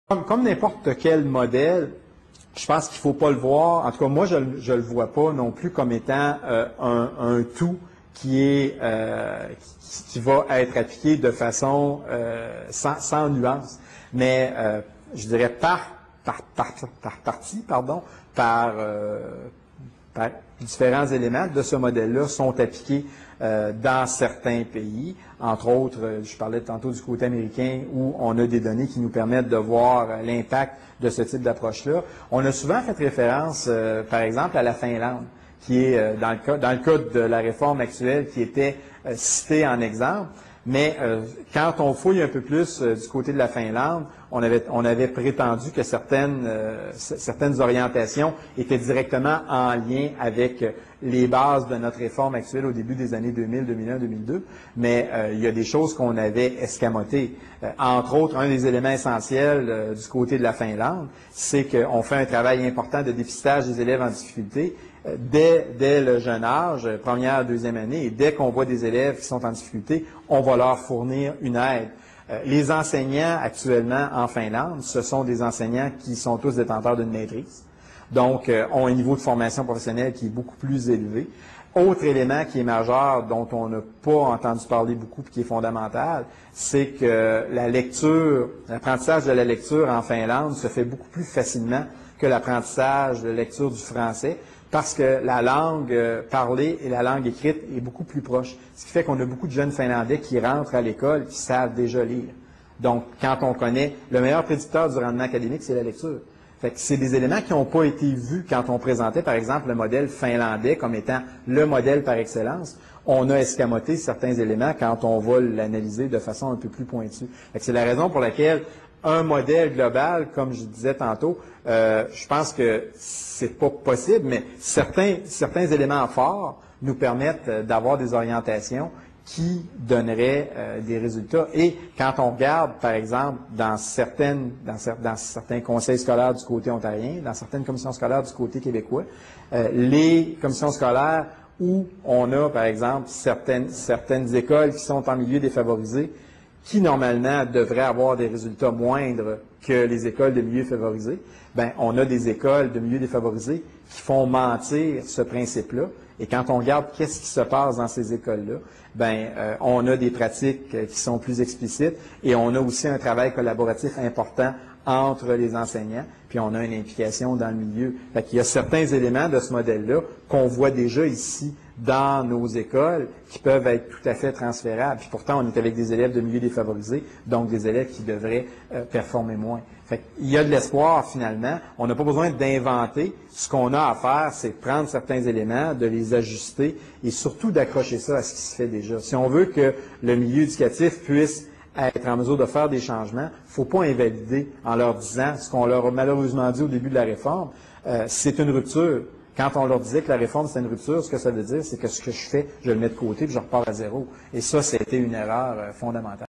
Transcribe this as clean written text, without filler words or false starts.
Comme n'importe quel modèle, je pense qu'il ne faut pas le voir. En tout cas, moi, je le vois pas non plus comme étant un tout qui va être appliqué de façon sans nuance. Mais je dirais par différents éléments de ce modèle-là sont appliqués dans certains pays. Entre autres, je parlais tantôt du côté américain où on a des données qui nous permettent de voir l'impact de ce type d'approche-là. On a souvent fait référence, par exemple, à la Finlande, qui est, dans le cas de la réforme actuelle, qui était citée en exemple. Mais quand on fouille un peu plus du côté de la Finlande, on avait prétendu que certaines orientations étaient directement en lien avec les bases de notre réforme actuelle au début des années 2000, 2001, 2002. Mais il y a des choses qu'on avait escamotées. Entre autres, un des éléments essentiels du côté de la Finlande, c'est qu'on fait un travail important de dépistage des élèves en difficulté. Dès le jeune âge, première, deuxième année, et dès qu'on voit des élèves qui sont en difficulté, on va leur fournir une aide. Les enseignants actuellement en Finlande, ce sont des enseignants qui sont tous détenteurs d'une maîtrise, donc ont un niveau de formation professionnelle qui est beaucoup plus élevé. Autre élément qui est majeur, dont on n'a pas entendu parler beaucoup et qui est fondamental, c'est que l'apprentissage de la lecture en Finlande se fait beaucoup plus facilement que l'apprentissage de lecture du français, parce que la langue parlée et la langue écrite est beaucoup plus proche. Ce qui fait qu'on a beaucoup de jeunes Finlandais qui rentrent à l'école qui savent déjà lire. Donc, quand on connaît, le meilleur prédicteur du rendement académique, c'est la lecture. Fait que c'est des éléments qui n'ont pas été vus quand on présentait, par exemple, le modèle finlandais comme étant le modèle par excellence. On a escamoté certains éléments quand on va l'analyser de façon un peu plus pointue. Fait que c'est la raison pour laquelle un modèle global, comme je disais tantôt, je pense que c'est pas possible, mais certains éléments forts nous permettent d'avoir des orientations qui donneraient des résultats. Et quand on regarde, par exemple, dans certains conseils scolaires du côté ontarien, dans certaines commissions scolaires du côté québécois, les commissions scolaires où on a, par exemple, certaines écoles qui sont en milieu défavorisé, qui normalement devraient avoir des résultats moindres que les écoles de milieu favorisé, ben on a des écoles de milieu défavorisé qui font mentir ce principe-là. Et quand on regarde qu'est-ce qui se passe dans ces écoles-là, ben on a des pratiques qui sont plus explicites et on a aussi un travail collaboratif important entre les enseignants, puis on a une implication dans le milieu. Fait qu'il y a certains éléments de ce modèle-là qu'on voit déjà ici dans nos écoles qui peuvent être tout à fait transférables. Puis pourtant, on est avec des élèves de milieux défavorisés, donc des élèves qui devraient performer moins. Fait qu'il y a de l'espoir finalement. On n'a pas besoin d'inventer. Ce qu'on a à faire, c'est de prendre certains éléments, de les ajuster et surtout d'accrocher ça à ce qui se fait déjà. Si on veut que le milieu éducatif puisse être en mesure de faire des changements, il ne faut pas invalider en leur disant ce qu'on leur a malheureusement dit au début de la réforme, c'est une rupture. Quand on leur disait que la réforme, c'est une rupture, ce que ça veut dire, c'est que ce que je fais, je le mets de côté et je repars à zéro. Et ça, c'était une erreur fondamentale.